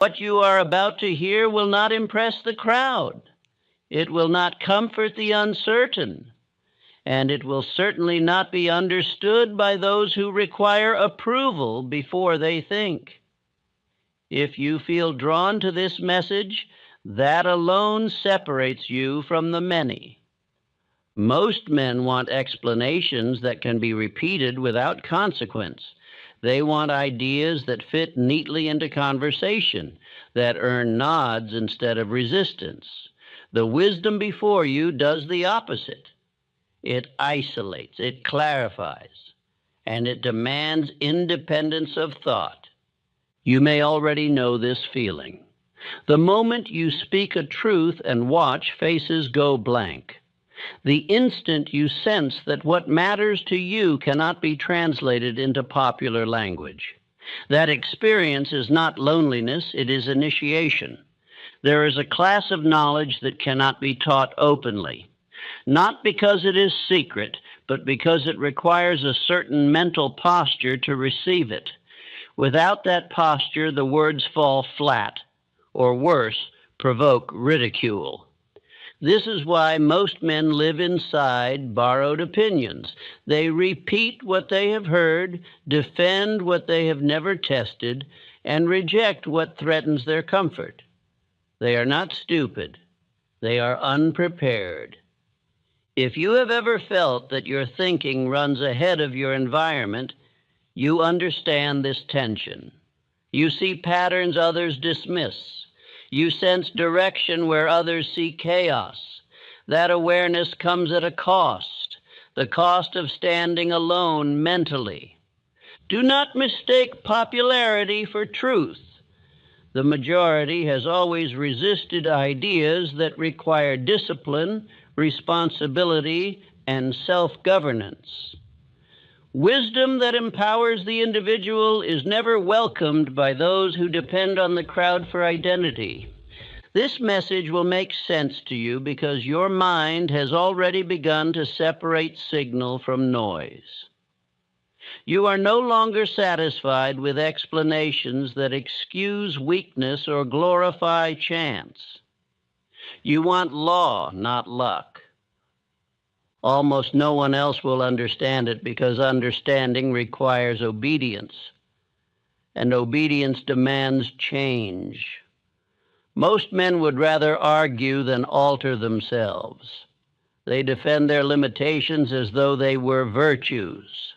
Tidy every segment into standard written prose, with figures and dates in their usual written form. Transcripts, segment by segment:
What you are about to hear will not impress the crowd. It will not comfort the uncertain, and it will certainly not be understood by those who require approval before they think. If you feel drawn to this message, that alone separates you from the many. Most men want explanations that can be repeated without consequence. They want ideas that fit neatly into conversation, that earn nods instead of resistance. The wisdom before you does the opposite. It isolates, it clarifies, and it demands independence of thought. You may already know this feeling. The moment you speak a truth and watch faces go blank. The instant you sense that what matters to you cannot be translated into popular language. That experience is not loneliness, it is initiation. There is a class of knowledge that cannot be taught openly, not because it is secret, but because it requires a certain mental posture to receive it. Without that posture, the words fall flat, or worse, provoke ridicule. This is why most men live inside borrowed opinions. They repeat what they have heard, defend what they have never tested, and reject what threatens their comfort. They are not stupid. They are unprepared. If you have ever felt that your thinking runs ahead of your environment, you understand this tension. You see patterns others dismiss. You sense direction where others see chaos. That awareness comes at a cost, the cost of standing alone mentally. Do not mistake popularity for truth. The majority has always resisted ideas that require discipline, responsibility, and self-governance. Wisdom that empowers the individual is never welcomed by those who depend on the crowd for identity. This message will make sense to you because your mind has already begun to separate signal from noise. You are no longer satisfied with explanations that excuse weakness or glorify chance. You want law, not luck. Almost no one else will understand it because understanding requires obedience, and obedience demands change. Most men would rather argue than alter themselves. They defend their limitations as though they were virtues.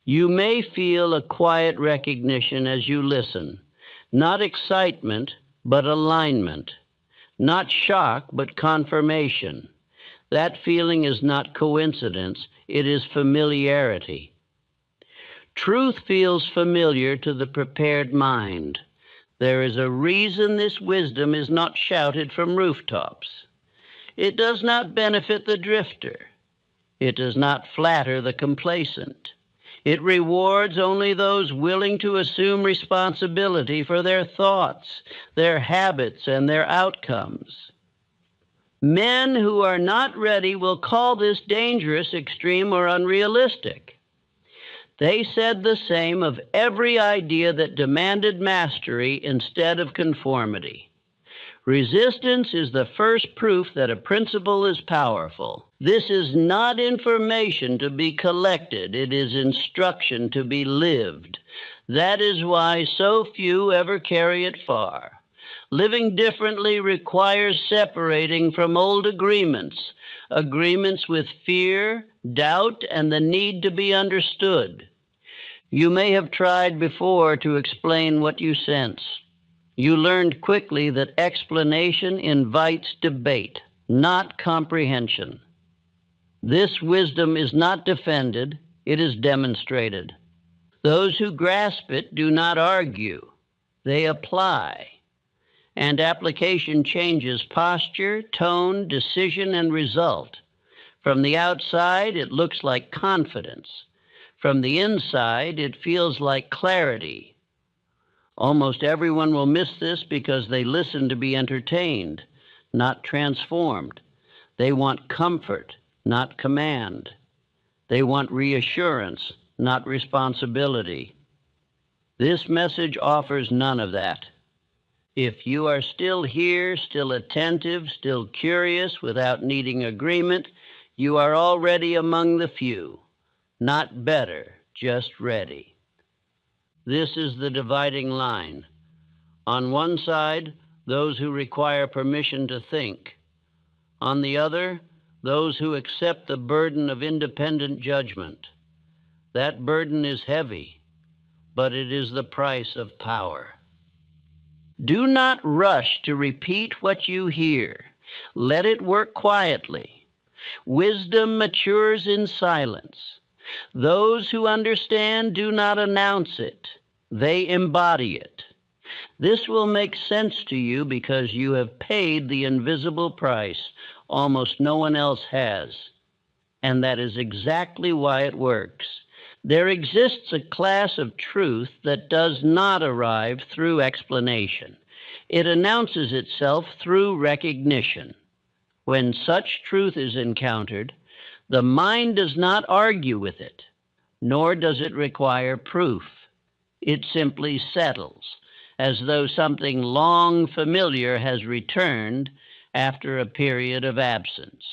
You may feel a quiet recognition as you listen, not excitement, but alignment, not shock, but confirmation. That feeling is not coincidence, it is familiarity. Truth feels familiar to the prepared mind. There is a reason this wisdom is not shouted from rooftops. It does not benefit the drifter. It does not flatter the complacent. It rewards only those willing to assume responsibility for their thoughts, their habits, and their outcomes. Men who are not ready will call this dangerous, extreme, or unrealistic. They said the same of every idea that demanded mastery instead of conformity. Resistance is the first proof that a principle is powerful. This is not information to be collected, it is instruction to be lived. That is why so few ever carry it far. Living differently requires separating from old agreements, agreements with fear, doubt, and the need to be understood. You may have tried before to explain what you sense. You learned quickly that explanation invites debate, not comprehension. This wisdom is not defended, it is demonstrated. Those who grasp it do not argue, they apply. And application changes posture, tone, decision, and result. From the outside, it looks like confidence. From the inside, it feels like clarity. Almost everyone will miss this because they listen to be entertained, not transformed. They want comfort, not command. They want reassurance, not responsibility. This message offers none of that. If you are still here, still attentive, still curious, without needing agreement, you are already among the few. Not better, just ready. This is the dividing line. On one side, those who require permission to think. On the other, those who accept the burden of independent judgment. That burden is heavy, but it is the price of power. Do not rush to repeat what you hear. Let it work quietly. Wisdom matures in silence. Those who understand do not announce it. They embody it. This will make sense to you because you have paid the invisible price almost no one else has. And that is exactly why it works. There exists a class of truth that does not arrive through explanation. It announces itself through recognition. When such truth is encountered, the mind does not argue with it, nor does it require proof. It simply settles, as though something long familiar has returned after a period of absence.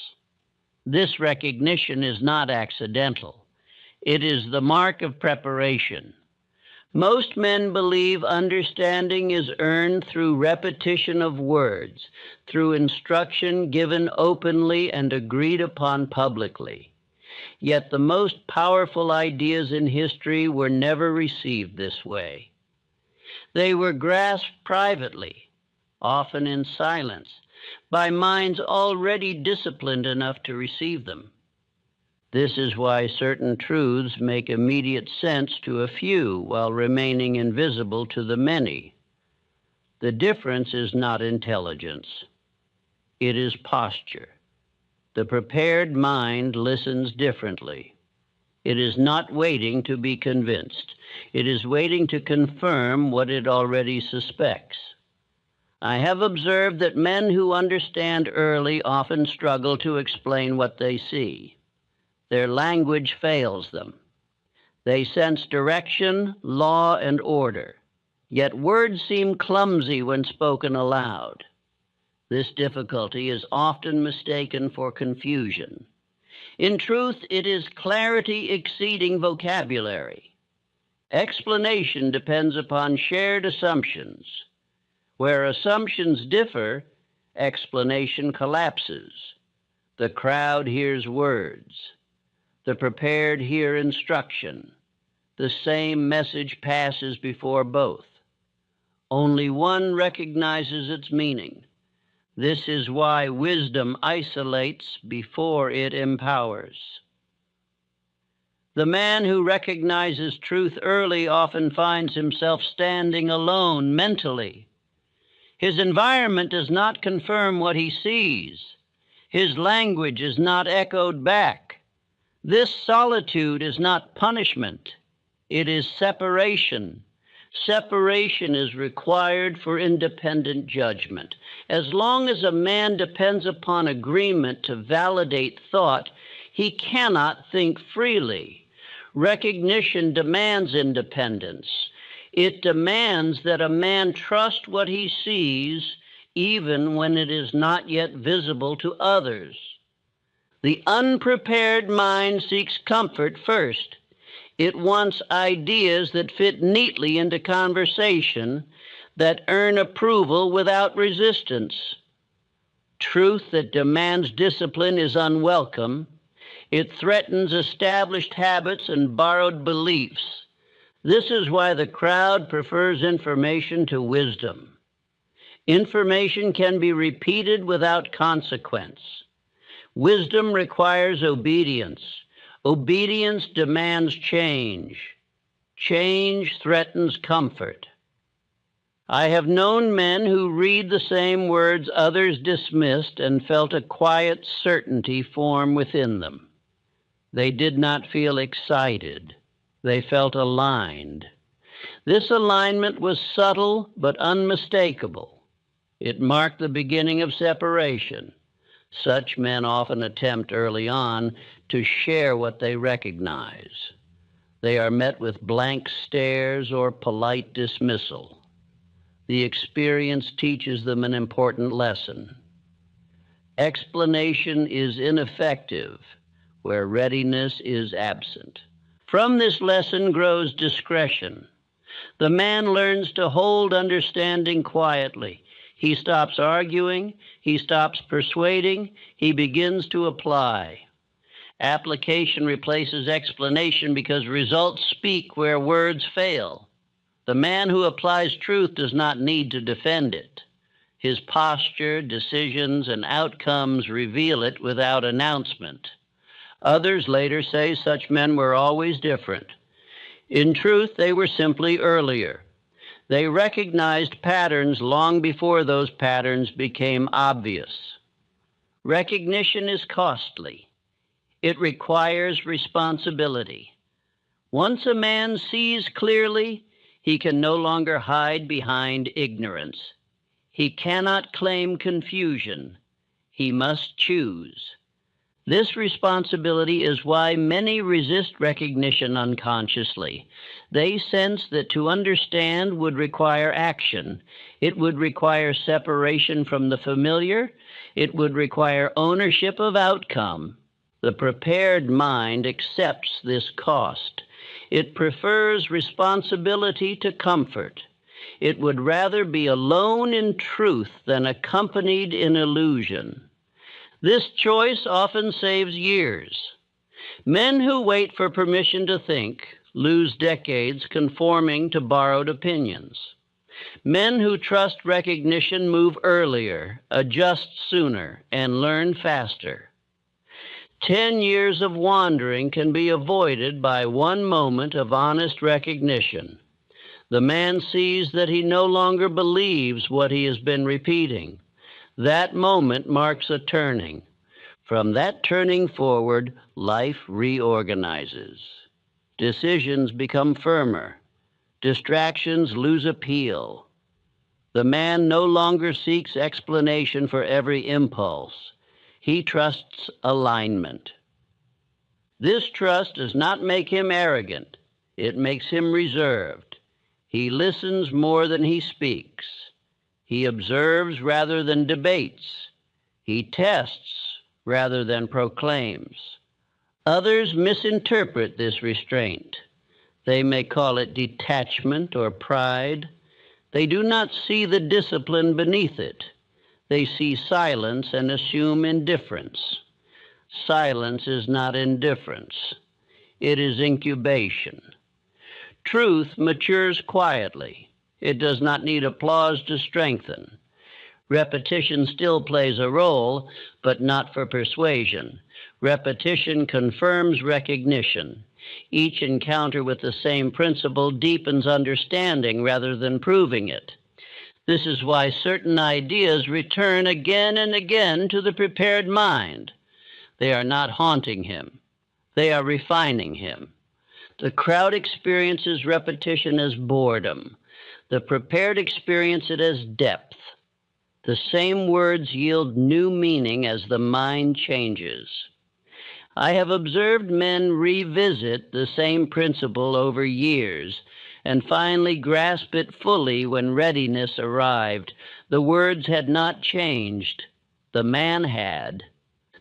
This recognition is not accidental. It is the mark of preparation. Most men believe understanding is earned through repetition of words, through instruction given openly and agreed upon publicly. Yet the most powerful ideas in history were never received this way. They were grasped privately, often in silence, by minds already disciplined enough to receive them. This is why certain truths make immediate sense to a few while remaining invisible to the many. The difference is not intelligence. It is posture. The prepared mind listens differently. It is not waiting to be convinced. It is waiting to confirm what it already suspects. I have observed that men who understand early often struggle to explain what they see. Their language fails them. They sense direction, law, and order, yet words seem clumsy when spoken aloud. This difficulty is often mistaken for confusion. In truth, it is clarity exceeding vocabulary. Explanation depends upon shared assumptions. Where assumptions differ, explanation collapses. The crowd hears words. The prepared hear instruction. The same message passes before both. Only one recognizes its meaning. This is why wisdom isolates before it empowers. The man who recognizes truth early often finds himself standing alone mentally. His environment does not confirm what he sees. His language is not echoed back. This solitude is not punishment. It is separation. Separation is required for independent judgment. As long as a man depends upon agreement to validate thought, he cannot think freely. Recognition demands independence. It demands that a man trust what he sees, even when it is not yet visible to others. The unprepared mind seeks comfort first. It wants ideas that fit neatly into conversation, that earn approval without resistance. Truth that demands discipline is unwelcome. It threatens established habits and borrowed beliefs. This is why the crowd prefers information to wisdom. Information can be repeated without consequence. Wisdom requires obedience. Obedience demands change. Change threatens comfort. I have known men who read the same words others dismissed and felt a quiet certainty form within them. They did not feel excited. They felt aligned. This alignment was subtle but unmistakable. It marked the beginning of separation. Such men often attempt early on to share what they recognize. They are met with blank stares or polite dismissal. The experience teaches them an important lesson. Explanation is ineffective where readiness is absent. From this lesson grows discretion. The man learns to hold understanding quietly. He stops arguing, he stops persuading, he begins to apply. Application replaces explanation because results speak where words fail. The man who applies truth does not need to defend it. His posture, decisions, and outcomes reveal it without announcement. Others later say such men were always different. In truth, they were simply earlier. They recognized patterns long before those patterns became obvious. Recognition is costly. It requires responsibility. Once a man sees clearly, he can no longer hide behind ignorance. He cannot claim confusion. He must choose. This responsibility is why many resist recognition unconsciously. They sense that to understand would require action. It would require separation from the familiar. It would require ownership of outcome. The prepared mind accepts this cost. It prefers responsibility to comfort. It would rather be alone in truth than accompanied in illusion. This choice often saves years. Men who wait for permission to think lose decades conforming to borrowed opinions. Men who trust recognition move earlier, adjust sooner, and learn faster. 10 years of wandering can be avoided by one moment of honest recognition. The man sees that he no longer believes what he has been repeating. That moment marks a turning. From that turning forward, life reorganizes. Decisions become firmer. Distractions lose appeal. The man no longer seeks explanation for every impulse. He trusts alignment. This trust does not make him arrogant. It makes him reserved. He listens more than he speaks. He observes rather than debates. He tests rather than proclaims. Others misinterpret this restraint. They may call it detachment or pride. They do not see the discipline beneath it. They see silence and assume indifference. Silence is not indifference. It is incubation. Truth matures quietly. It does not need applause to strengthen. Repetition still plays a role, but not for persuasion. Repetition confirms recognition. Each encounter with the same principle deepens understanding rather than proving it. This is why certain ideas return again and again to the prepared mind. They are not haunting him. They are refining him. The crowd experiences repetition as boredom. The prepared experience it as depth. The same words yield new meaning as the mind changes. I have observed men revisit the same principle over years and finally grasp it fully when readiness arrived. The words had not changed. The man had.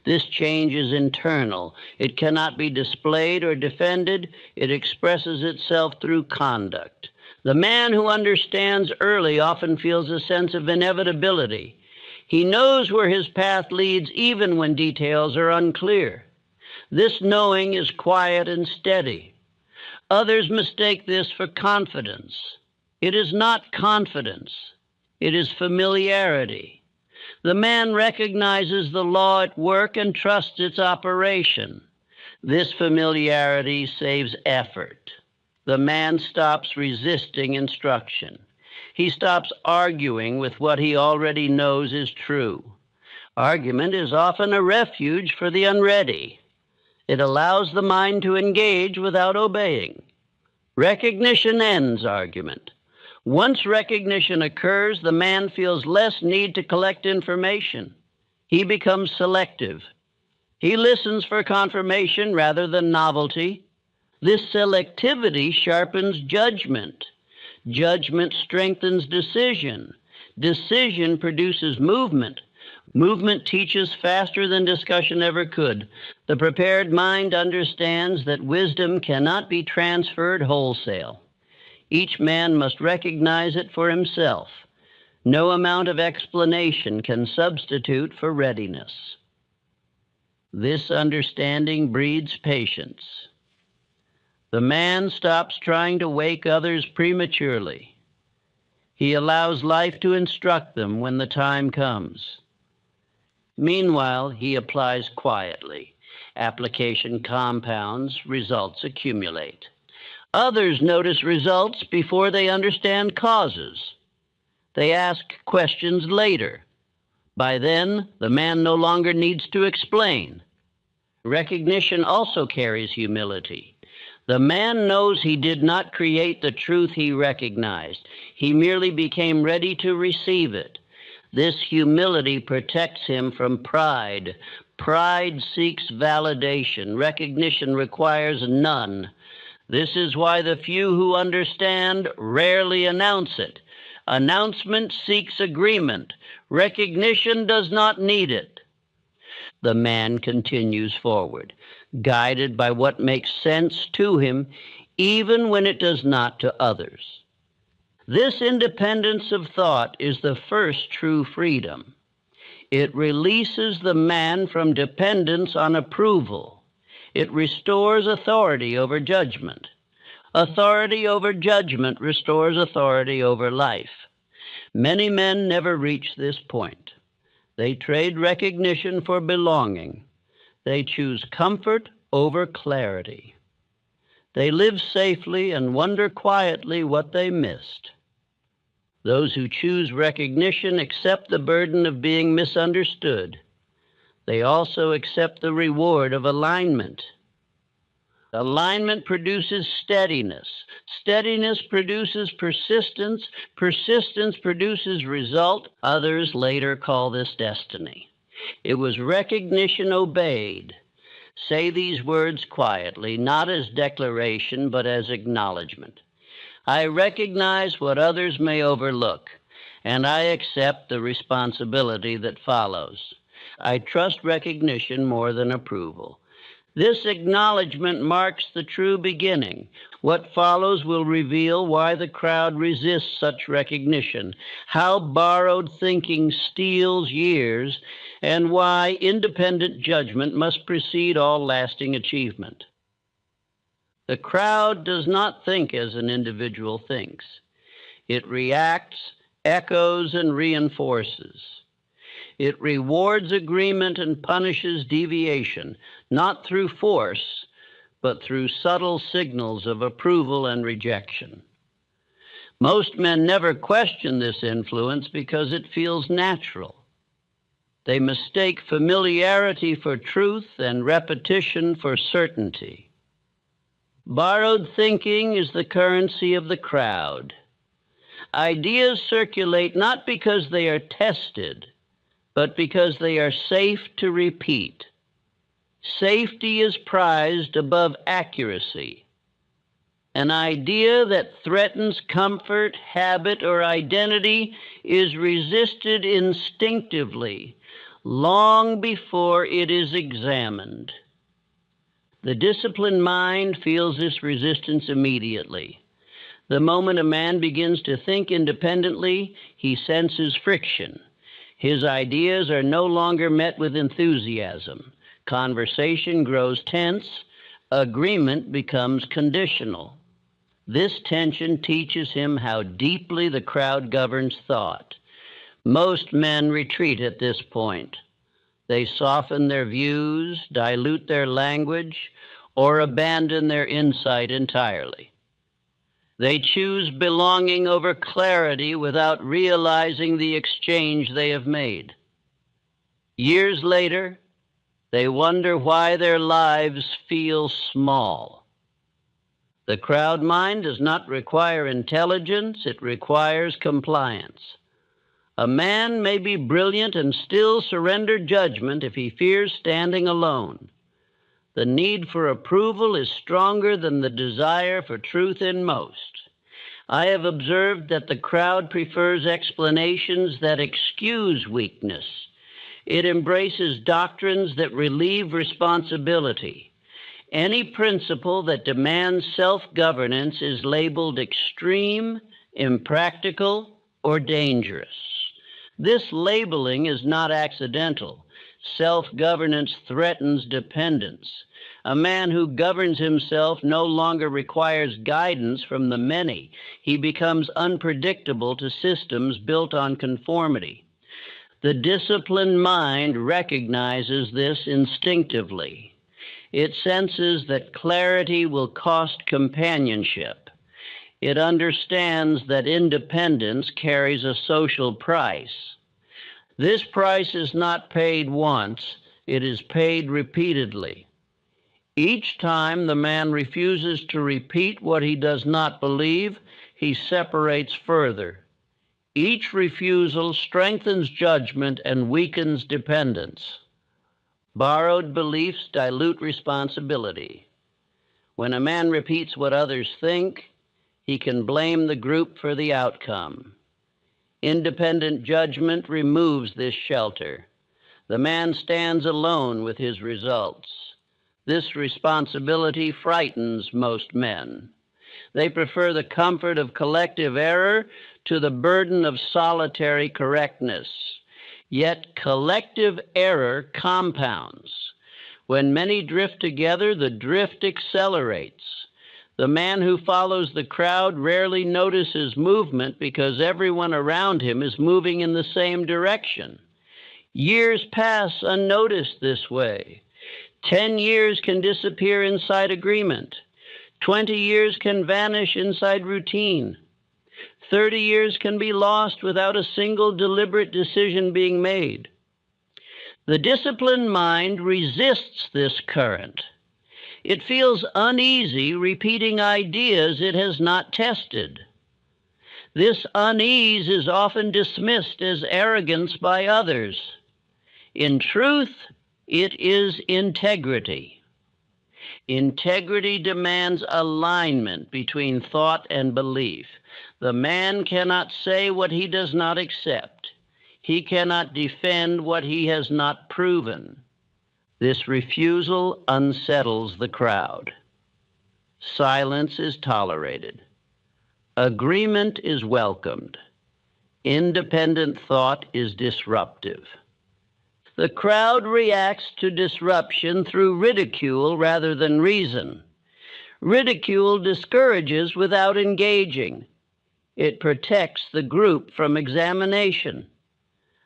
This change is internal. It cannot be displayed or defended. It expresses itself through conduct. The man who understands early often feels a sense of inevitability. He knows where his path leads even when details are unclear. This knowing is quiet and steady. Others mistake this for confidence. It is not confidence. It is familiarity. The man recognizes the law at work and trusts its operation. This familiarity saves effort. The man stops resisting instruction. He stops arguing with what he already knows is true. Argument is often a refuge for the unready. It allows the mind to engage without obeying. Recognition ends argument. Once recognition occurs, the man feels less need to collect information. He becomes selective. He listens for confirmation rather than novelty. This selectivity sharpens judgment. Judgment strengthens decision. Decision produces movement. Movement teaches faster than discussion ever could. The prepared mind understands that wisdom cannot be transferred wholesale. Each man must recognize it for himself. No amount of explanation can substitute for readiness. This understanding breeds patience. The man stops trying to wake others prematurely. He allows life to instruct them when the time comes. Meanwhile, he applies quietly. Application compounds, results accumulate. Others notice results before they understand causes. They ask questions later. By then, the man no longer needs to explain. Recognition also carries humility. The man knows he did not create the truth he recognized. He merely became ready to receive it. This humility protects him from pride. Pride seeks validation. Recognition requires none. This is why the few who understand rarely announce it. Announcement seeks agreement. Recognition does not need it. The man continues forward, guided by what makes sense to him, even when it does not to others. This independence of thought is the first true freedom. It releases the man from dependence on approval. It restores authority over judgment. Authority over judgment restores authority over life. Many men never reach this point. They trade recognition for belonging. They choose comfort over clarity. They live safely and wonder quietly what they missed. Those who choose recognition accept the burden of being misunderstood. They also accept the reward of alignment. Alignment produces steadiness. Steadiness produces persistence. Persistence produces result. Others later call this destiny. It was recognition obeyed. Say these words quietly, not as declaration, but as acknowledgement. I recognize what others may overlook, and I accept the responsibility that follows. I trust recognition more than approval. This acknowledgement marks the true beginning. What follows will reveal why the crowd resists such recognition, how borrowed thinking steals years, and why independent judgment must precede all lasting achievement. The crowd does not think as an individual thinks. It reacts, echoes, and reinforces. It rewards agreement and punishes deviation, not through force, but through subtle signals of approval and rejection. Most men never question this influence because it feels natural. They mistake familiarity for truth and repetition for certainty. Borrowed thinking is the currency of the crowd. Ideas circulate not because they are tested, but because they are safe to repeat. Safety is prized above accuracy. An idea that threatens comfort, habit, or identity is resisted instinctively, long before it is examined. The disciplined mind feels this resistance immediately. The moment a man begins to think independently, he senses friction. His ideas are no longer met with enthusiasm. Conversation grows tense. Agreement becomes conditional. This tension teaches him how deeply the crowd governs thought. Most men retreat at this point. They soften their views, dilute their language, or abandon their insight entirely. They choose belonging over clarity without realizing the exchange they have made. Years later, they wonder why their lives feel small. The crowd mind does not require intelligence, it requires compliance. A man may be brilliant and still surrender judgment if he fears standing alone. The need for approval is stronger than the desire for truth in most. I have observed that the crowd prefers explanations that excuse weakness. It embraces doctrines that relieve responsibility. Any principle that demands self-governance is labeled extreme, impractical, or dangerous. This labeling is not accidental. Self-governance threatens dependence. A man who governs himself no longer requires guidance from the many. He becomes unpredictable to systems built on conformity. The disciplined mind recognizes this instinctively. It senses that clarity will cost companionship. It understands that independence carries a social price. This price is not paid once, it is paid repeatedly. Each time the man refuses to repeat what he does not believe, he separates further. Each refusal strengthens judgment and weakens dependence. Borrowed beliefs dilute responsibility. When a man repeats what others think, he can blame the group for the outcome. Independent judgment removes this shelter. The man stands alone with his results. This responsibility frightens most men. They prefer the comfort of collective error to the burden of solitary correctness. Yet collective error compounds. When many drift together, the drift accelerates. The man who follows the crowd rarely notices movement because everyone around him is moving in the same direction. Years pass unnoticed this way. 10 years can disappear inside agreement. 20 years can vanish inside routine. 30 years can be lost without a single deliberate decision being made. The disciplined mind resists this current. It feels uneasy repeating ideas it has not tested. This unease is often dismissed as arrogance by others. In truth, it is integrity. Integrity demands alignment between thought and belief. The man cannot say what he does not accept. He cannot defend what he has not proven. This refusal unsettles the crowd. Silence is tolerated. Agreement is welcomed. Independent thought is disruptive. The crowd reacts to disruption through ridicule rather than reason. Ridicule discourages without engaging. It protects the group from examination.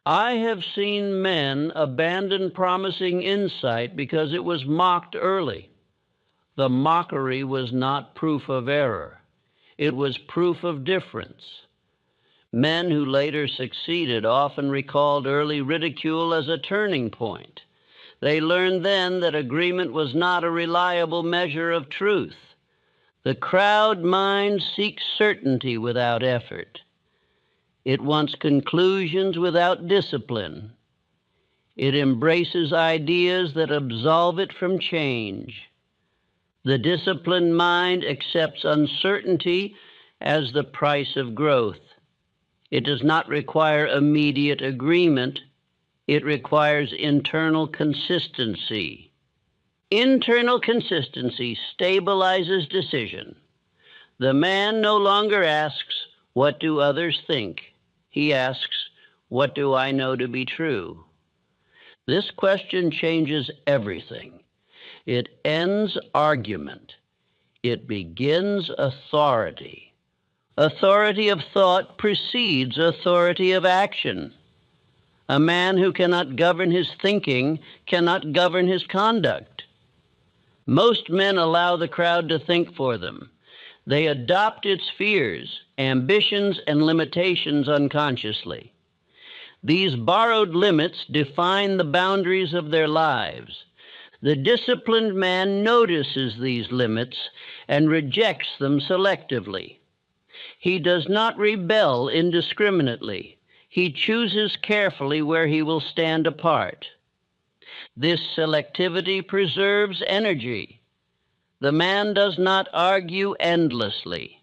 I have seen men abandon promising insight because it was mocked early. The mockery was not proof of error. It was proof of difference. Men who later succeeded often recalled early ridicule as a turning point. They learned then that agreement was not a reliable measure of truth. The crowd mind seeks certainty without effort. It wants conclusions without discipline. It embraces ideas that absolve it from change. The disciplined mind accepts uncertainty as the price of growth. It does not require immediate agreement. It requires internal consistency. Internal consistency stabilizes decision. The man no longer asks, "What do others think?" He asks, "What do I know to be true?" This question changes everything. It ends argument. It begins authority. Authority of thought precedes authority of action. A man who cannot govern his thinking cannot govern his conduct. Most men allow the crowd to think for them. They adopt its fears, ambitions, and limitations unconsciously. These borrowed limits define the boundaries of their lives. The disciplined man notices these limits and rejects them selectively. He does not rebel indiscriminately. He chooses carefully where he will stand apart. This selectivity preserves energy. The man does not argue endlessly.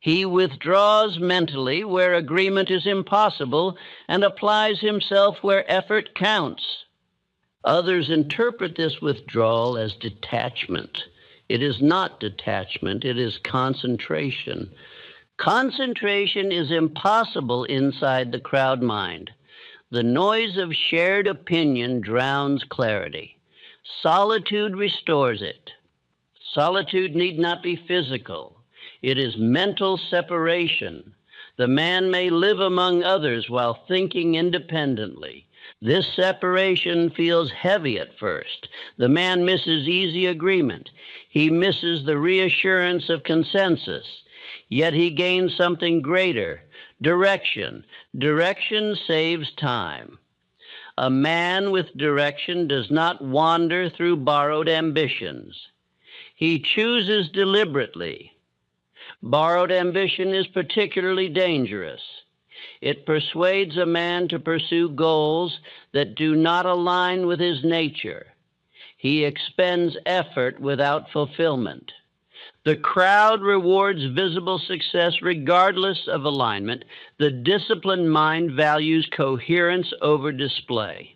He withdraws mentally where agreement is impossible and applies himself where effort counts. Others interpret this withdrawal as detachment. It is not detachment, it is concentration. Concentration is impossible inside the crowd mind. The noise of shared opinion drowns clarity. Solitude restores it. Solitude need not be physical. It is mental separation. The man may live among others while thinking independently. This separation feels heavy at first. The man misses easy agreement. He misses the reassurance of consensus. Yet he gains something greater, direction. Direction saves time. A man with direction does not wander through borrowed ambitions. He chooses deliberately. Borrowed ambition is particularly dangerous. It persuades a man to pursue goals that do not align with his nature. He expends effort without fulfillment. The crowd rewards visible success regardless of alignment. The disciplined mind values coherence over display.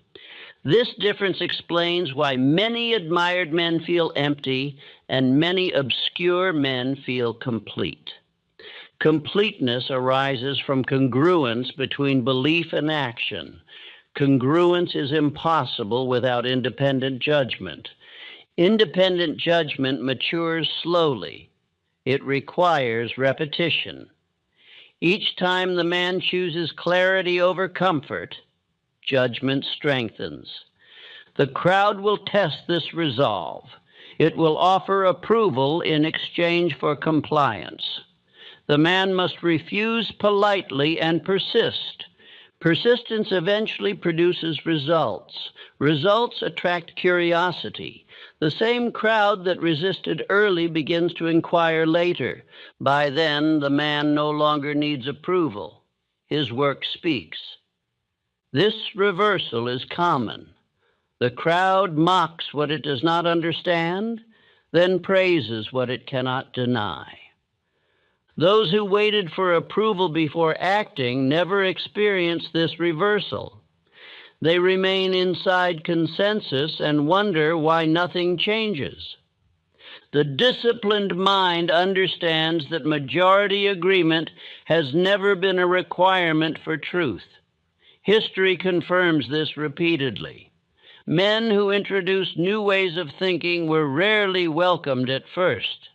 This difference explains why many admired men feel empty and many obscure men feel complete. Completeness arises from congruence between belief and action. Congruence is impossible without independent judgment. Independent judgment matures slowly. It requires repetition. Each time the man chooses clarity over comfort, judgment strengthens. The crowd will test this resolve. It will offer approval in exchange for compliance. The man must refuse politely and persist. Persistence eventually produces results. Results attract curiosity. The same crowd that resisted early begins to inquire later. By then, the man no longer needs approval. His work speaks. This reversal is common. The crowd mocks what it does not understand, then praises what it cannot deny. Those who waited for approval before acting never experience this reversal. They remain inside consensus and wonder why nothing changes. The disciplined mind understands that majority agreement has never been a requirement for truth. History confirms this repeatedly. Men who introduced new ways of thinking were rarely welcomed at first.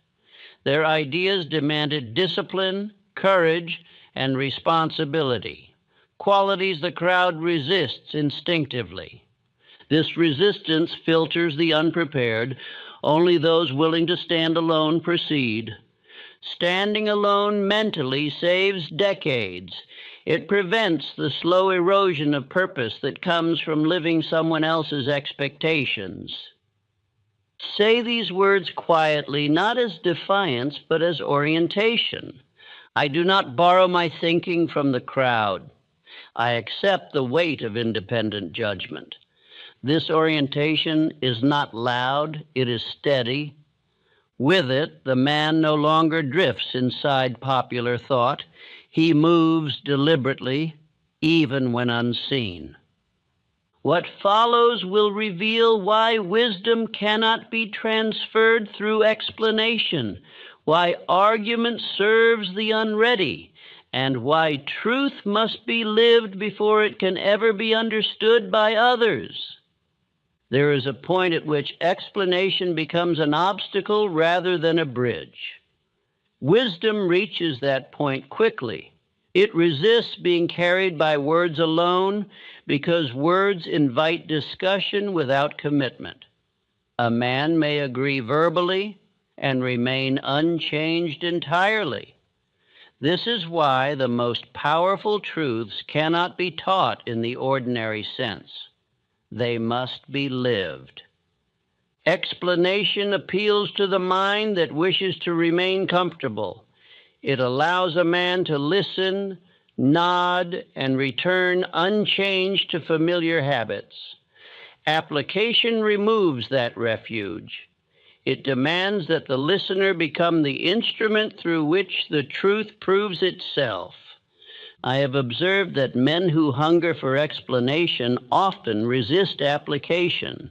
Their ideas demanded discipline, courage, and responsibility, qualities the crowd resists instinctively. This resistance filters the unprepared. Only those willing to stand alone proceed. Standing alone mentally saves decades. It prevents the slow erosion of purpose that comes from living someone else's expectations. Say these words quietly, not as defiance, but as orientation. I do not borrow my thinking from the crowd. I accept the weight of independent judgment. This orientation is not loud, it is steady. With it, the man no longer drifts inside popular thought. He moves deliberately, even when unseen. What follows will reveal why wisdom cannot be transferred through explanation, why argument serves the unready, and why truth must be lived before it can ever be understood by others. There is a point at which explanation becomes an obstacle rather than a bridge. Wisdom reaches that point quickly. It resists being carried by words alone because words invite discussion without commitment. A man may agree verbally and remain unchanged entirely. This is why the most powerful truths cannot be taught in the ordinary sense. They must be lived. Explanation appeals to the mind that wishes to remain comfortable. It allows a man to listen, nod, and return unchanged to familiar habits. Application removes that refuge. It demands that the listener become the instrument through which the truth proves itself. I have observed that men who hunger for explanation often resist application.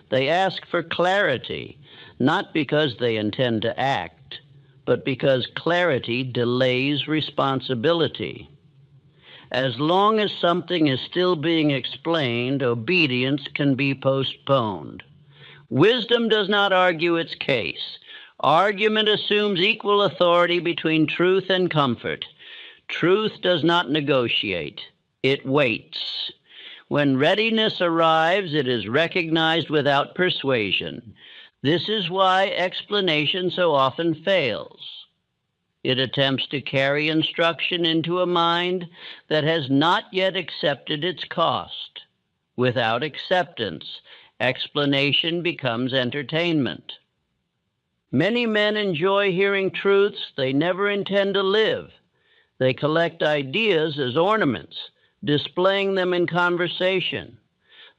They ask for clarity, not because they intend to act, but because clarity delays responsibility. As long as something is still being explained, obedience can be postponed. Wisdom does not argue its case. Argument assumes equal authority between truth and comfort. Truth does not negotiate. It waits. When readiness arrives, it is recognized without persuasion. This is why explanation so often fails. It attempts to carry instruction into a mind that has not yet accepted its cost. Without acceptance, explanation becomes entertainment. Many men enjoy hearing truths they never intend to live. They collect ideas as ornaments, displaying them in conversation.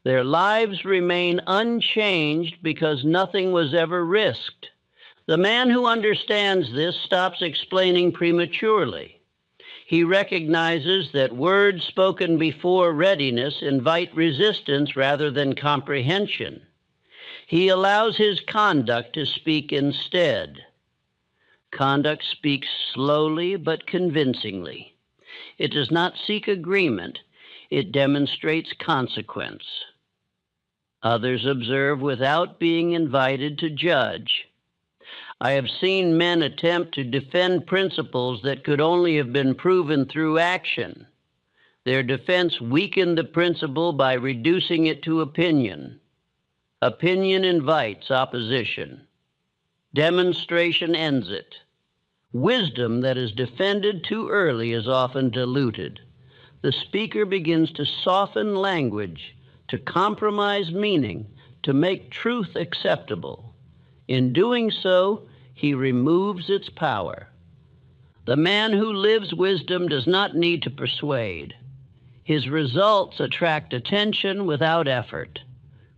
Their lives remain unchanged because nothing was ever risked. The man who understands this stops explaining prematurely. He recognizes that words spoken before readiness invite resistance rather than comprehension. He allows his conduct to speak instead. Conduct speaks slowly but convincingly. It does not seek agreement. It demonstrates consequence. Others observe without being invited to judge. I have seen men attempt to defend principles that could only have been proven through action. Their defense weakened the principle by reducing it to opinion. Opinion invites opposition. Demonstration ends it. Wisdom that is defended too early is often diluted. The speaker begins to soften language, to compromise meaning, to make truth acceptable. In doing so, he removes its power. The man who lives wisdom does not need to persuade. His results attract attention without effort.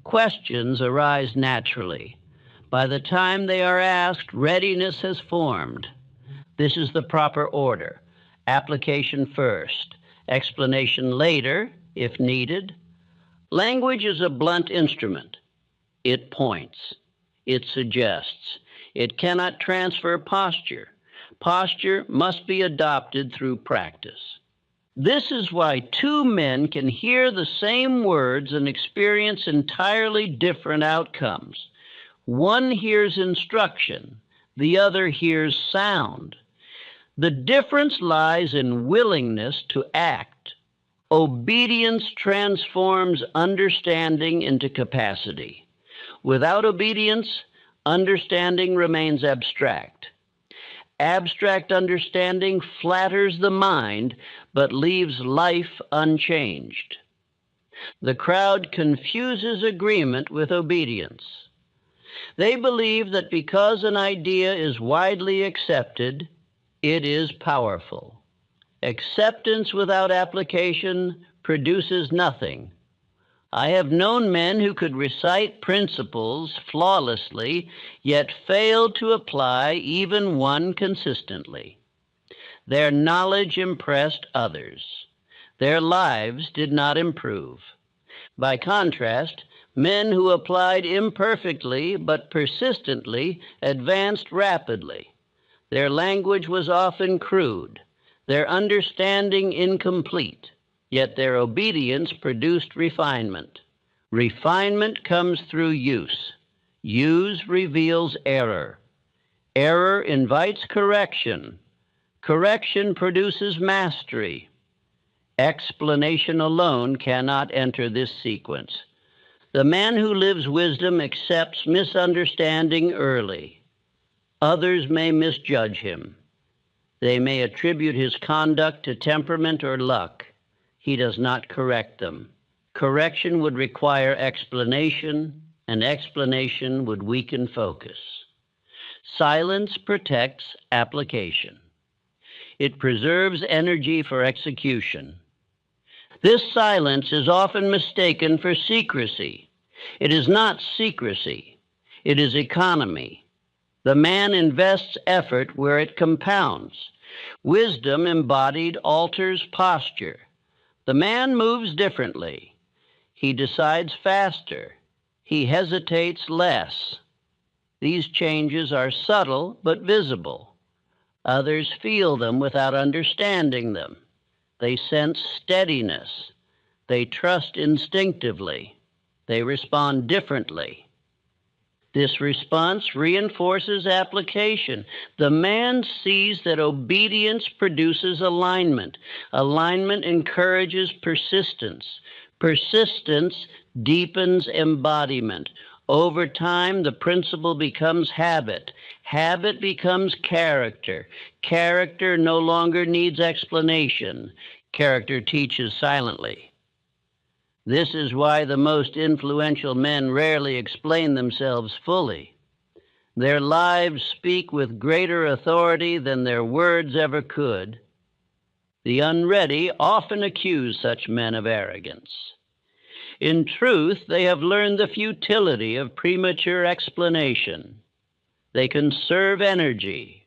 Questions arise naturally. By the time they are asked, readiness has formed. This is the proper order. Application first, explanation later, if needed. Language is a blunt instrument. It points. It suggests. It cannot transfer posture. Posture must be adopted through practice. This is why two men can hear the same words and experience entirely different outcomes. One hears instruction, the other hears sound. The difference lies in willingness to act. Obedience transforms understanding into capacity. Without obedience, understanding remains abstract. Abstract understanding flatters the mind, but leaves life unchanged. The crowd confuses agreement with obedience. They believe that because an idea is widely accepted, it is powerful. Acceptance without application produces nothing. I have known men who could recite principles flawlessly, yet failed to apply even one consistently. Their knowledge impressed others. Their lives did not improve. By contrast, men who applied imperfectly but persistently advanced rapidly. Their language was often crude, their understanding incomplete, yet their obedience produced refinement. Refinement comes through use. Use reveals error. Error invites correction. Correction produces mastery. Explanation alone cannot enter this sequence. The man who lives wisdom accepts misunderstanding early. Others may misjudge him. They may attribute his conduct to temperament or luck. He does not correct them. Correction would require explanation, and explanation would weaken focus. Silence protects application. It preserves energy for execution. This silence is often mistaken for secrecy. It is not secrecy. It is economy. The man invests effort where it compounds. Wisdom embodied alters posture. The man moves differently. He decides faster. He hesitates less. These changes are subtle but visible. Others feel them without understanding them. They sense steadiness. They trust instinctively. They respond differently. This response reinforces application. The man sees that obedience produces alignment. Alignment encourages persistence. Persistence deepens embodiment. Over time, the principle becomes habit. Habit becomes character. Character no longer needs explanation. Character teaches silently. This is why the most influential men rarely explain themselves fully. Their lives speak with greater authority than their words ever could. The unready often accuse such men of arrogance. In truth, they have learned the futility of premature explanation. They conserve energy.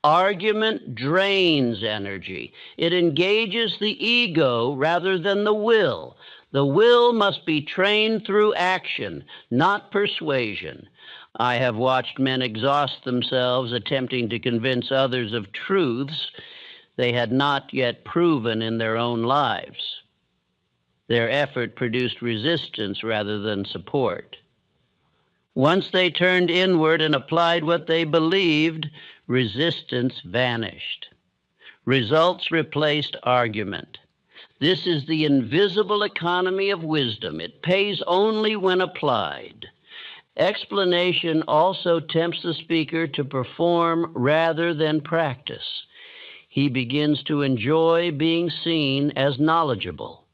Argument drains energy. It engages the ego rather than the will. The will must be trained through action, not persuasion. I have watched men exhaust themselves attempting to convince others of truths they had not yet proven in their own lives. Their effort produced resistance rather than support. Once they turned inward and applied what they believed, resistance vanished. Results replaced argument. This is the invisible economy of wisdom. It pays only when applied. Explanation also tempts the speaker to perform rather than practice. He begins to enjoy being seen as knowledgeable.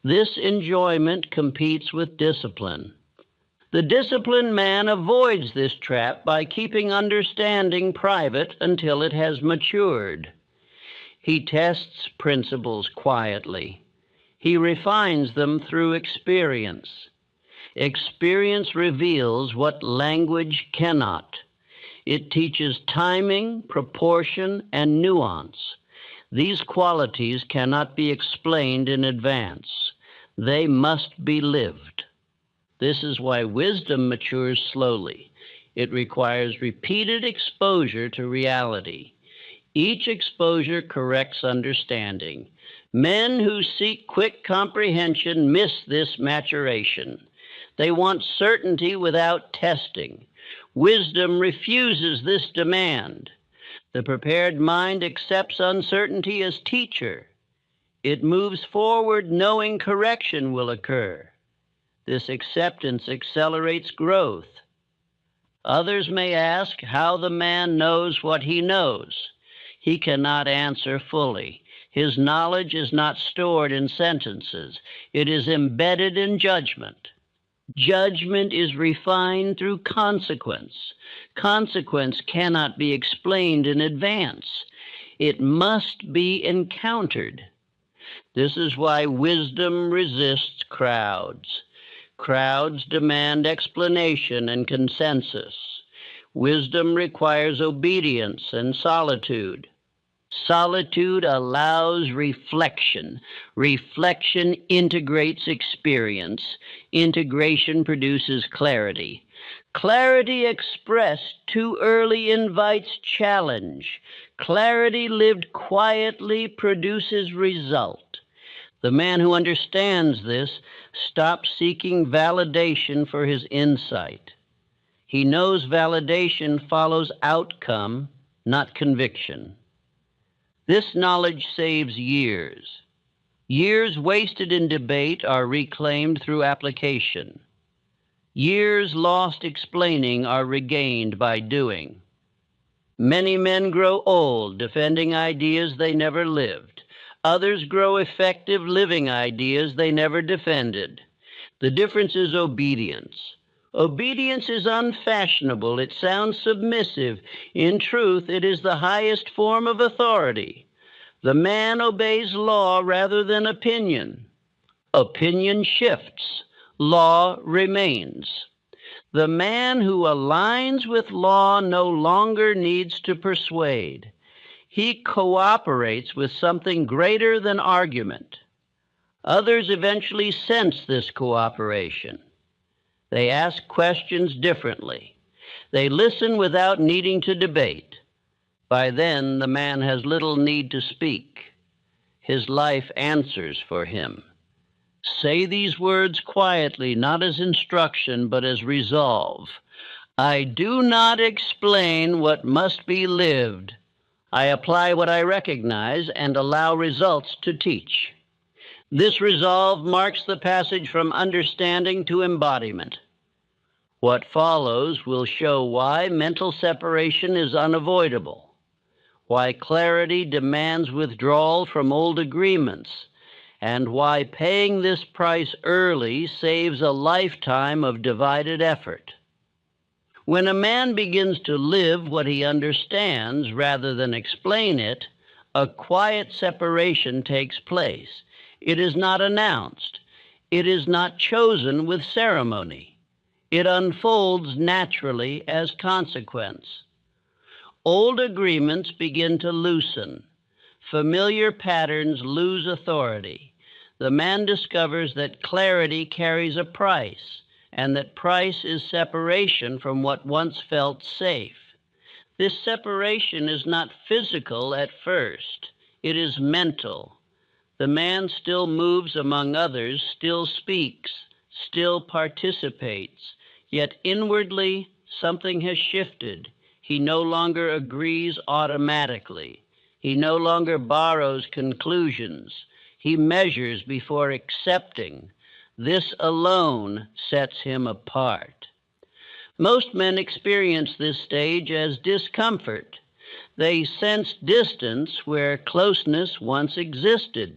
This enjoyment competes with discipline. The disciplined man avoids this trap by keeping understanding private until it has matured. He tests principles quietly. He refines them through experience. Experience reveals what language cannot. It teaches timing, proportion, and nuance. These qualities cannot be explained in advance. They must be lived. This is why wisdom matures slowly. It requires repeated exposure to reality. Each exposure corrects understanding. Men who seek quick comprehension miss this maturation. They want certainty without testing. Wisdom refuses this demand. The prepared mind accepts uncertainty as teacher. It moves forward knowing correction will occur. This acceptance accelerates growth. Others may ask how the man knows what he knows. He cannot answer fully. His knowledge is not stored in sentences. It is embedded in judgment. Judgment is refined through consequence. Consequence cannot be explained in advance. It must be encountered. This is why wisdom resists crowds. Crowds demand explanation and consensus. Wisdom requires obedience and solitude. Solitude allows reflection. Reflection integrates experience. Integration produces clarity. Clarity expressed too early invites challenge. Clarity lived quietly produces result. The man who understands this stops seeking validation for his insight. He knows validation follows outcome, not conviction. This knowledge saves years. Years wasted in debate are reclaimed through application. Years lost explaining are regained by doing. Many men grow old defending ideas they never lived. Others grow effective living ideas they never defended. The difference is obedience. Obedience is unfashionable. It sounds submissive. In truth, it is the highest form of authority. The man obeys law rather than opinion. Opinion shifts. Law remains. The man who aligns with law no longer needs to persuade. He cooperates with something greater than argument. Others eventually sense this cooperation. They ask questions differently. They listen without needing to debate. By then, the man has little need to speak. His life answers for him. Say these words quietly, not as instruction, but as resolve. I do not explain what must be lived. I apply what I recognize and allow results to teach. This resolve marks the passage from understanding to embodiment. What follows will show why mental separation is unavoidable, why clarity demands withdrawal from old agreements, and why paying this price early saves a lifetime of divided effort. When a man begins to live what he understands rather than explain it, a quiet separation takes place. It is not announced. It is not chosen with ceremony. It unfolds naturally as consequence. Old agreements begin to loosen. Familiar patterns lose authority. The man discovers that clarity carries a price, and that price is separation from what once felt safe. This separation is not physical at first. It is mental. The man still moves among others, still speaks, still participates, yet inwardly something has shifted. He no longer agrees automatically. He no longer borrows conclusions. He measures before accepting. This alone sets him apart. Most men experience this stage as discomfort. They sense distance where closeness once existed.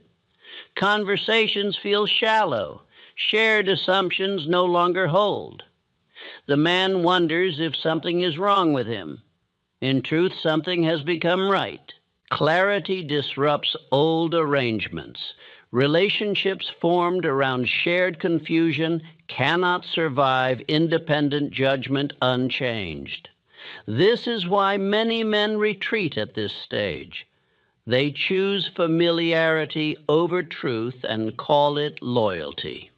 Conversations feel shallow. Shared assumptions no longer hold. The man wonders if something is wrong with him. In truth, something has become right. Clarity disrupts old arrangements. Relationships formed around shared confusion cannot survive independent judgment unchanged. This is why many men retreat at this stage. They choose familiarity over truth and call it loyalty.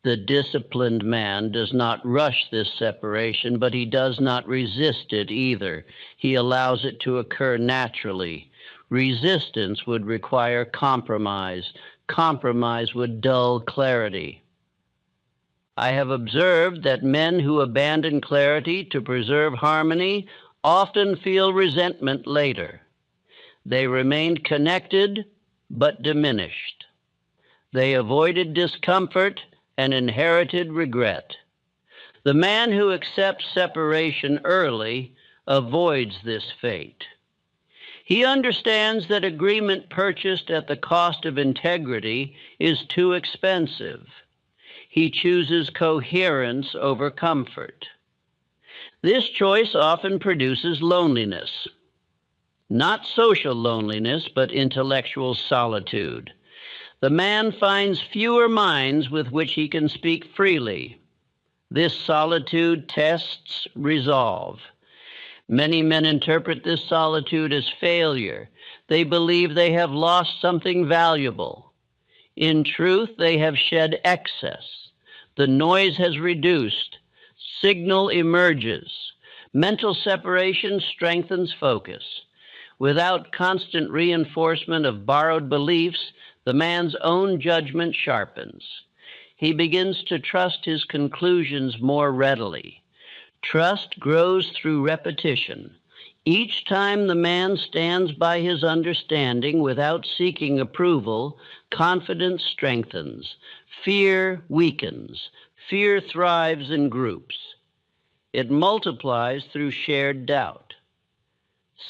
The disciplined man does not rush this separation, but he does not resist it either. He allows it to occur naturally. Resistance would require compromise. Compromise would dull clarity. I have observed that men who abandon clarity to preserve harmony often feel resentment later. They remained connected, but diminished. They avoided discomfort and inherited regret. The man who accepts separation early avoids this fate. He understands that agreement purchased at the cost of integrity is too expensive. He chooses coherence over comfort. This choice often produces loneliness. Not social loneliness, but intellectual solitude. The man finds fewer minds with which he can speak freely. This solitude tests resolve. Many men interpret this solitude as failure. They believe they have lost something valuable. In truth, they have shed excess. The noise has reduced. Signal emerges. Mental separation strengthens focus. Without constant reinforcement of borrowed beliefs, the man's own judgment sharpens. He begins to trust his conclusions more readily. Trust grows through repetition. Each time the man stands by his understanding without seeking approval, confidence strengthens. Fear weakens. Fear thrives in groups. It multiplies through shared doubt.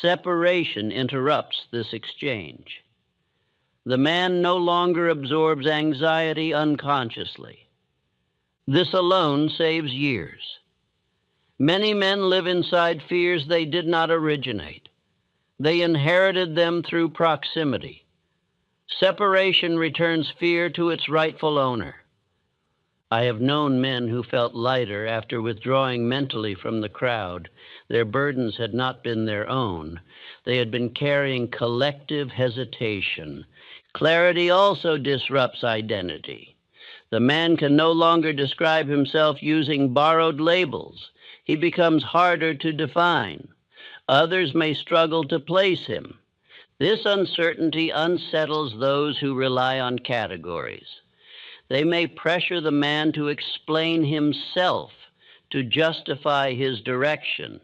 Separation interrupts this exchange. The man no longer absorbs anxiety unconsciously. This alone saves years. Many men live inside fears they did not originate. They inherited them through proximity. Separation returns fear to its rightful owner. I have known men who felt lighter after withdrawing mentally from the crowd. Their burdens had not been their own. They had been carrying collective hesitation. Clarity also disrupts identity. The man can no longer describe himself using borrowed labels. He becomes harder to define. Others may struggle to place him. This uncertainty unsettles those who rely on categories. They may pressure the man to explain himself, to justify his direction.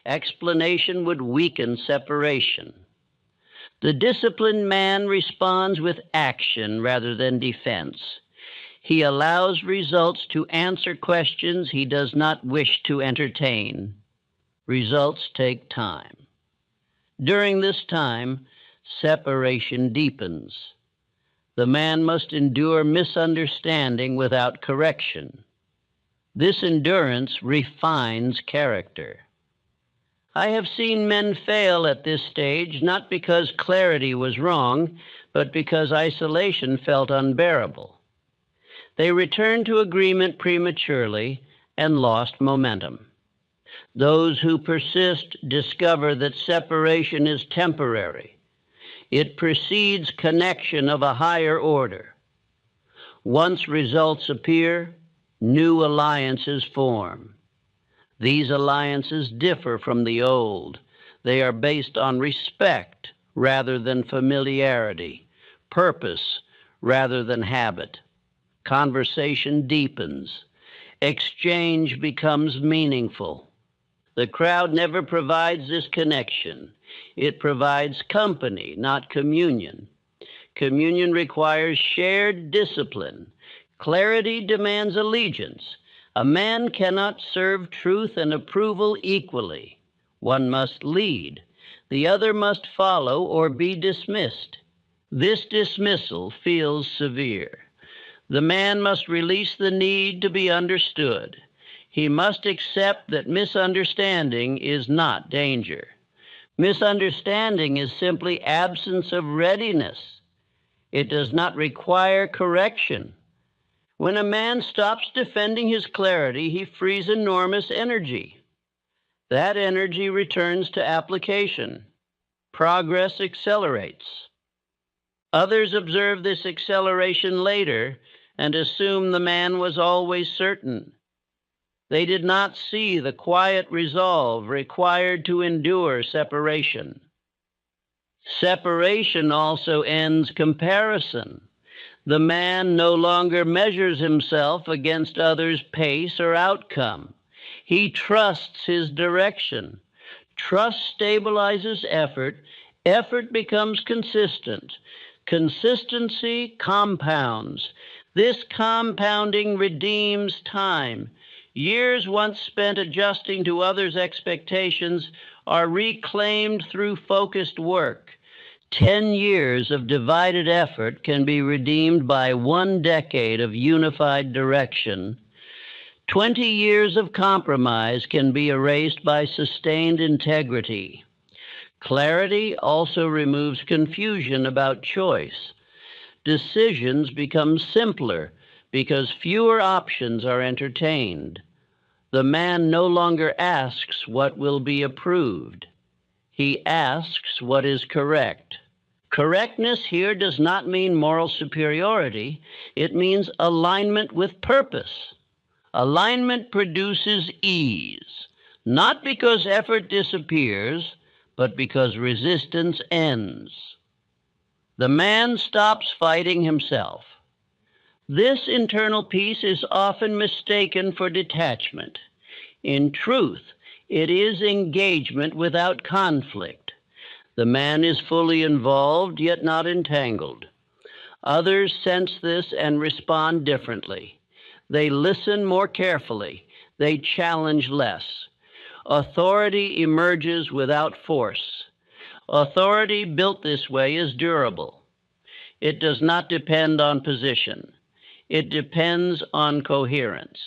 Explanation would weaken separation. The disciplined man responds with action rather than defense. He allows results to answer questions he does not wish to entertain. Results take time. During this time, separation deepens. The man must endure misunderstanding without correction. This endurance refines character. I have seen men fail at this stage not because clarity was wrong, but because isolation felt unbearable. They returned to agreement prematurely and lost momentum. Those who persist discover that separation is temporary. It precedes connection of a higher order. Once results appear, new alliances form. These alliances differ from the old. They are based on respect rather than familiarity, purpose rather than habit. Conversation deepens. Exchange becomes meaningful. The crowd never provides this connection. It provides company, not communion. Communion requires shared discipline. Clarity demands allegiance. A man cannot serve truth and approval equally. One must lead. The other must follow or be dismissed. This dismissal feels severe. The man must release the need to be understood. He must accept that misunderstanding is not danger. Misunderstanding is simply absence of readiness. It does not require correction. When a man stops defending his clarity, he frees enormous energy. That energy returns to application. Progress accelerates. Others observe this acceleration later and assume the man was always certain. They did not see the quiet resolve required to endure separation. Separation also ends comparison. The man no longer measures himself against others' pace or outcome. He trusts his direction. Trust stabilizes effort. Effort becomes consistent. Consistency compounds. This compounding redeems time. Years once spent adjusting to others' expectations are reclaimed through focused work. 10 years of divided effort can be redeemed by 1 decade of unified direction. 20 years of compromise can be erased by sustained integrity. Clarity also removes confusion about choice. Decisions become simpler because fewer options are entertained. The man no longer asks what will be approved. He asks what is correct. Correctness here does not mean moral superiority. It means alignment with purpose. Alignment produces ease, not because effort disappears, but because resistance ends. The man stops fighting himself. This internal peace is often mistaken for detachment. In truth, it is engagement without conflict. The man is fully involved, yet not entangled. Others sense this and respond differently. They listen more carefully. They challenge less. Authority emerges without force. Authority built this way is durable. It does not depend on position. It depends on coherence.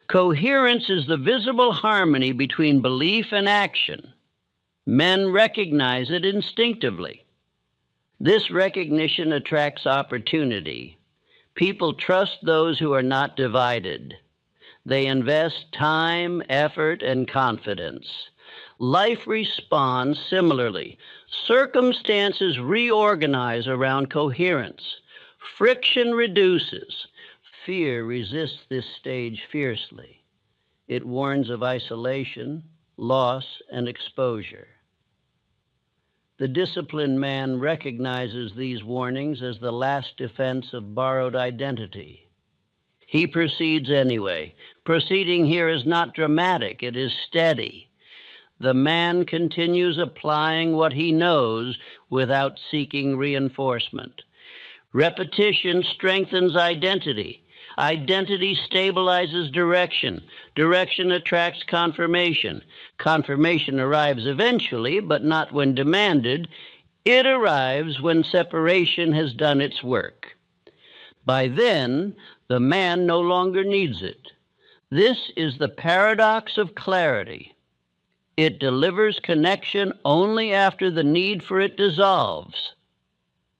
Coherence is the visible harmony between belief and action. Men recognize it instinctively. This recognition attracts opportunity. People trust those who are not divided. They invest time, effort, and confidence. Life responds similarly. Circumstances reorganize around coherence. Friction reduces. Fear resists this stage fiercely. It warns of isolation, loss, and exposure. The disciplined man recognizes these warnings as the last defense of borrowed identity. He proceeds anyway. Proceeding here is not dramatic, it is steady. The man continues applying what he knows without seeking reinforcement. Repetition strengthens identity. Identity stabilizes direction. Direction attracts confirmation. Confirmation arrives eventually, but not when demanded. It arrives when separation has done its work. By then, the man no longer needs it. This is the paradox of clarity. It delivers connection only after the need for it dissolves.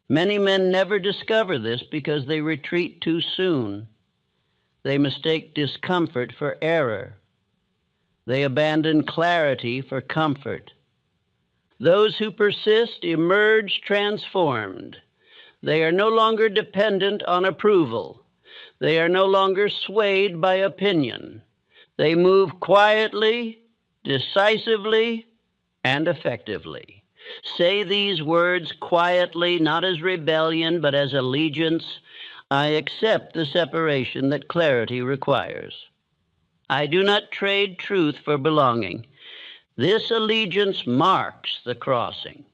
Many men never discover this because they retreat too soon. They mistake discomfort for error. They abandon clarity for comfort. Those who persist emerge transformed. They are no longer dependent on approval. They are no longer swayed by opinion. They move quietly, decisively, and effectively. Say these words quietly, not as rebellion, but as allegiance. I accept the separation that clarity requires. I do not trade truth for belonging. This allegiance marks the crossing.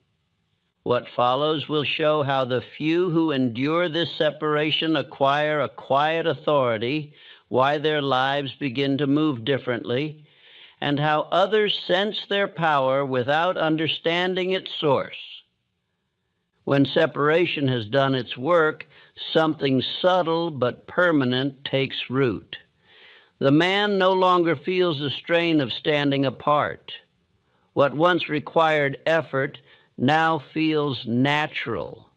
What follows will show how the few who endure this separation acquire a quiet authority, why their lives begin to move differently, and how others sense their power without understanding its source. When separation has done its work, something subtle but permanent takes root. The man no longer feels the strain of standing apart. What once required effort now feels natural.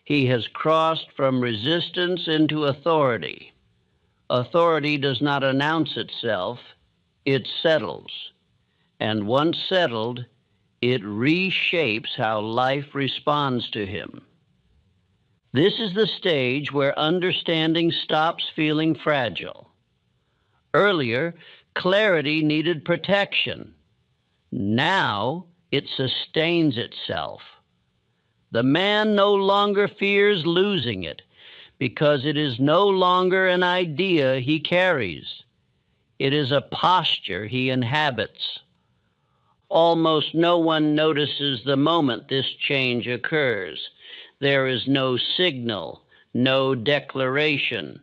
He has crossed from resistance into authority. Authority does not announce itself, it settles. And once settled, it reshapes how life responds to him. This is the stage where understanding stops feeling fragile. Earlier, clarity needed protection. Now, it sustains itself. The man no longer fears losing it because it is no longer an idea he carries. It is a posture he inhabits. Almost no one notices the moment this change occurs. There is no signal, no declaration.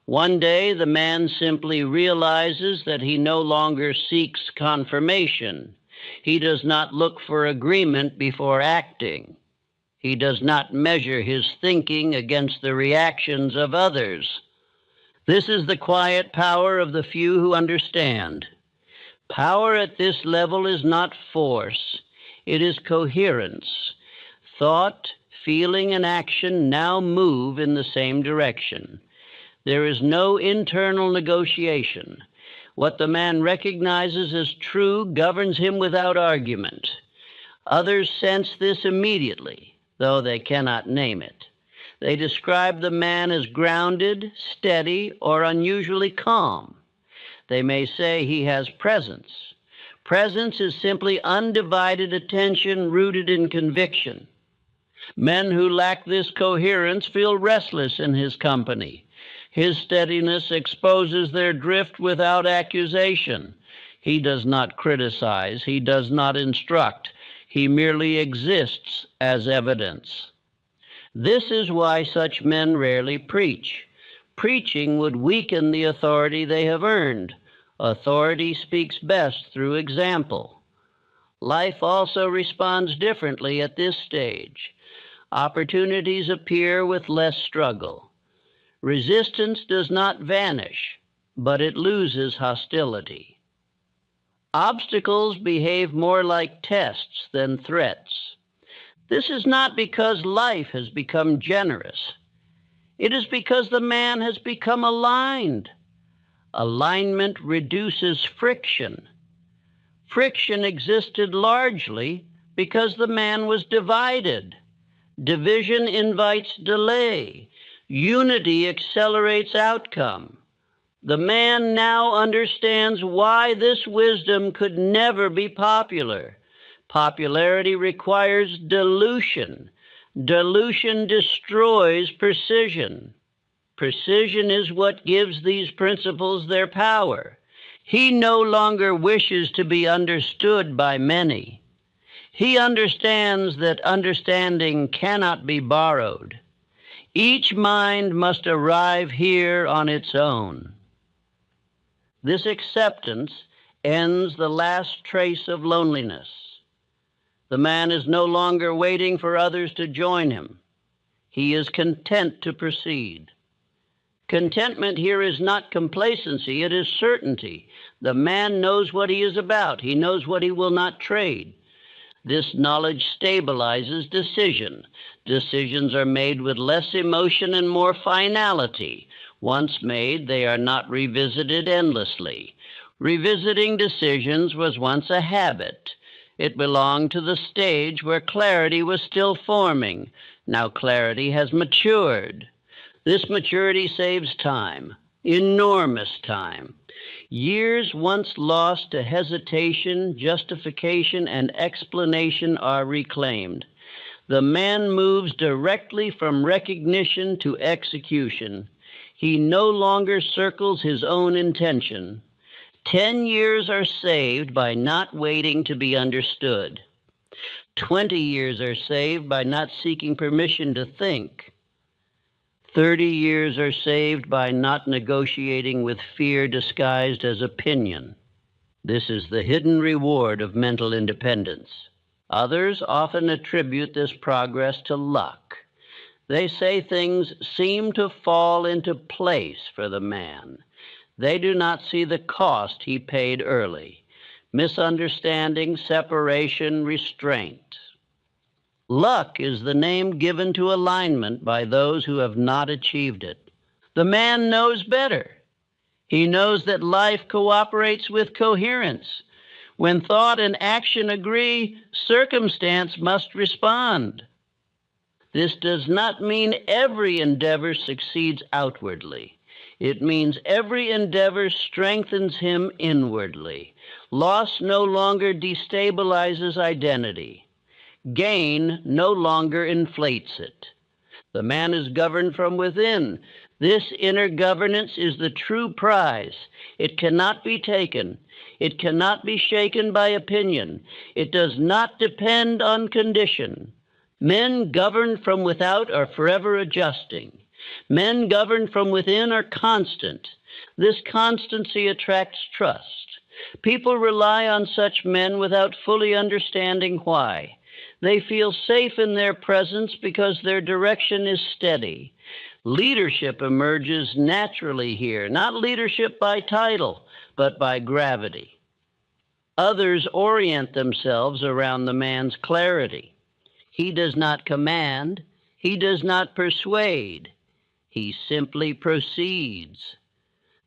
One day, the man simply realizes that he no longer seeks confirmation. He does not look for agreement before acting. He does not measure his thinking against the reactions of others. This is the quiet power of the few who understand. Power at this level is not force, it is coherence. Thought, feeling, and action now move in the same direction. There is no internal negotiation. What the man recognizes as true governs him without argument. Others sense this immediately, though they cannot name it. They describe the man as grounded, steady, or unusually calm. They may say he has presence. Presence is simply undivided attention rooted in conviction. Men who lack this coherence feel restless in his company. His steadiness exposes their drift without accusation. He does not criticize. He does not instruct. He merely exists as evidence. This is why such men rarely preach. Preaching would weaken the authority they have earned. Authority speaks best through example. Life also responds differently at this stage. Opportunities appear with less struggle. Resistance does not vanish, but it loses hostility. Obstacles behave more like tests than threats. This is not because life has become generous. It is because the man has become aligned. Alignment reduces friction. Friction existed largely because the man was divided. Division invites delay. Unity accelerates outcome. The man now understands why this wisdom could never be popular. Popularity requires dilution. Dilution destroys precision. Precision is what gives these principles their power. He no longer wishes to be understood by many. He understands that understanding cannot be borrowed. Each mind must arrive here on its own. This acceptance ends the last trace of loneliness. The man is no longer waiting for others to join him. He is content to proceed. Contentment here is not complacency, it is certainty. The man knows what he is about. He knows what he will not trade. This knowledge stabilizes decision. Decisions are made with less emotion and more finality. Once made, they are not revisited endlessly. Revisiting decisions was once a habit. It belonged to the stage where clarity was still forming. Now clarity has matured. This maturity saves time, enormous time. Years once lost to hesitation, justification, and explanation are reclaimed. The man moves directly from recognition to execution. He no longer circles his own intention. 10 years are saved by not waiting to be understood. 20 years are saved by not seeking permission to think. 30 years are saved by not negotiating with fear disguised as opinion. This is the hidden reward of mental independence. Others often attribute this progress to luck. They say things seem to fall into place for the man. They do not see the cost he paid early: misunderstanding, separation, restraint. Luck is the name given to alignment by those who have not achieved it. The man knows better. He knows that life cooperates with coherence. When thought and action agree, circumstance must respond. This does not mean every endeavor succeeds outwardly. It means every endeavor strengthens him inwardly. Loss no longer destabilizes identity. Gain no longer inflates it. The man is governed from within. This inner governance is the true prize. It cannot be taken. It cannot be shaken by opinion. It does not depend on condition. Men governed from without are forever adjusting. Men governed from within are constant. This constancy attracts trust. People rely on such men without fully understanding why. They feel safe in their presence because their direction is steady. Leadership emerges naturally here, not leadership by title, but by gravity. Others orient themselves around the man's clarity. He does not command. He does not persuade. He simply proceeds.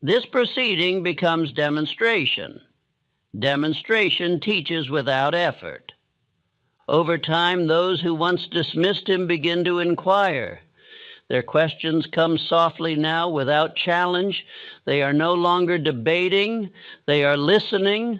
This proceeding becomes demonstration. Demonstration teaches without effort. Over time, those who once dismissed him begin to inquire. Their questions come softly now without challenge. They are no longer debating. They are listening.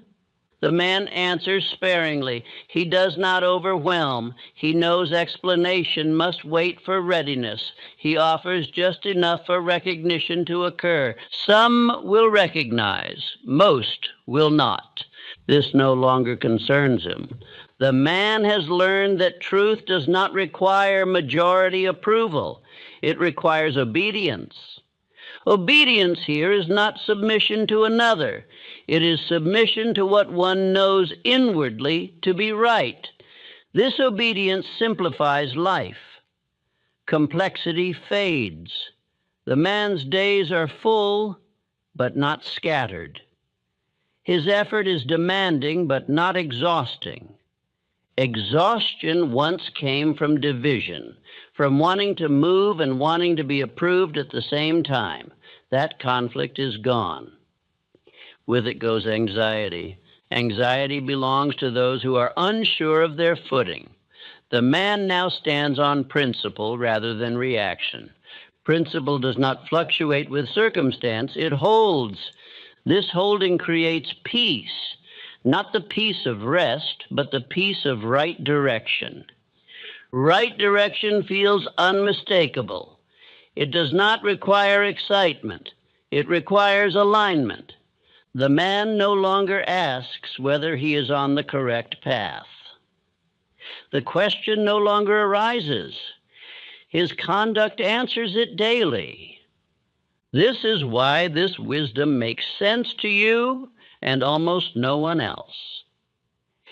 The man answers sparingly. He does not overwhelm. He knows explanation must wait for readiness. He offers just enough for recognition to occur. Some will recognize. Most will not. This no longer concerns him. The man has learned that truth does not require majority approval. It requires obedience. Obedience here is not submission to another. It is submission to what one knows inwardly to be right. This obedience simplifies life. Complexity fades. The man's days are full, but not scattered. His effort is demanding, but not exhausting. Exhaustion once came from division, from wanting to move and wanting to be approved at the same time. That conflict is gone. With it goes anxiety. Anxiety belongs to those who are unsure of their footing. The man now stands on principle rather than reaction. Principle does not fluctuate with circumstance, it holds. This holding creates peace, not the peace of rest, but the peace of right direction. Right direction feels unmistakable. It does not require excitement, it requires alignment. The man no longer asks whether he is on the correct path. The question no longer arises. His conduct answers it daily. This is why this wisdom makes sense to you and almost no one else.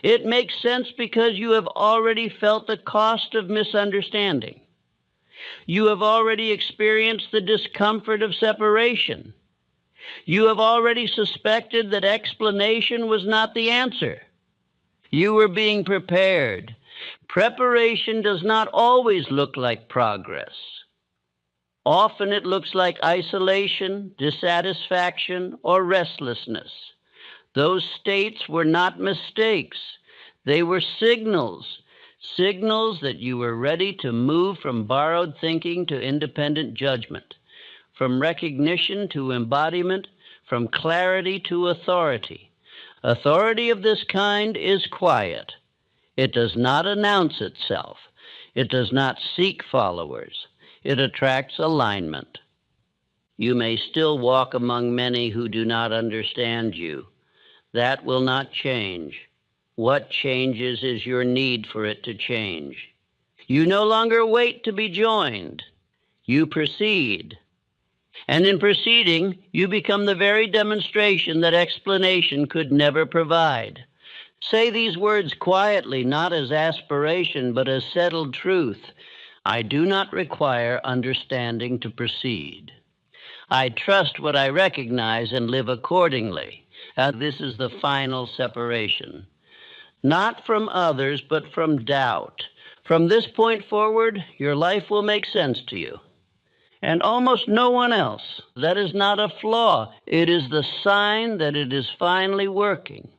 It makes sense because you have already felt the cost of misunderstanding. You have already experienced the discomfort of separation. You have already suspected that explanation was not the answer. You were being prepared. Preparation does not always look like progress. Often it looks like isolation, dissatisfaction, or restlessness. Those states were not mistakes. They were signals, signals that you were ready to move from borrowed thinking to independent judgment, from recognition to embodiment, from clarity to authority. Authority of this kind is quiet. It does not announce itself. It does not seek followers. It attracts alignment. You may still walk among many who do not understand you. That will not change. What changes is your need for it to change. You no longer wait to be joined. You proceed. And in proceeding, you become the very demonstration that explanation could never provide. Say these words quietly, not as aspiration, but as settled truth. I do not require understanding to proceed. I trust what I recognize and live accordingly. This is the final separation. Not from others, but from doubt. From this point forward, your life will make sense to you. And almost no one else. That is not a flaw. It is the sign that it is finally working.